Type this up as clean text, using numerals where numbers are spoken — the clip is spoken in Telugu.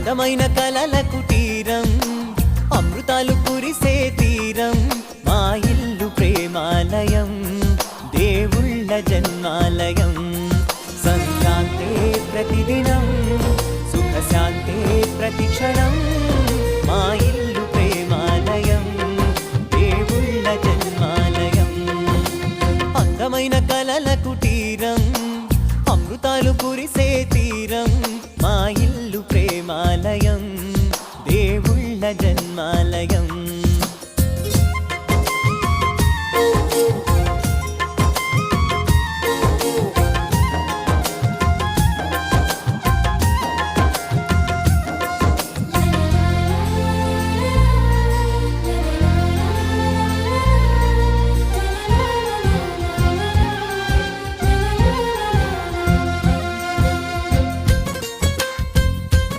అందమైన కలల కుటీరం అమృతాలు కురిసే తీరం మా ఇల్లు ప్రేమాలయం దేవుళ్ళ జన్మాలయం సంక్రాంతే ప్రతిదినం సుఖశాంతే ప్రతిక్షణం మా ఇల్లు ప్రేమాలయం దేవుళ్ళ జన్మాలయం అందమైన కలల కుటీరం అమృతాలు కురిసే తీరం మా ఇల్లు ప్రేమాలయం దేవుళ్ళ జన్మాలయం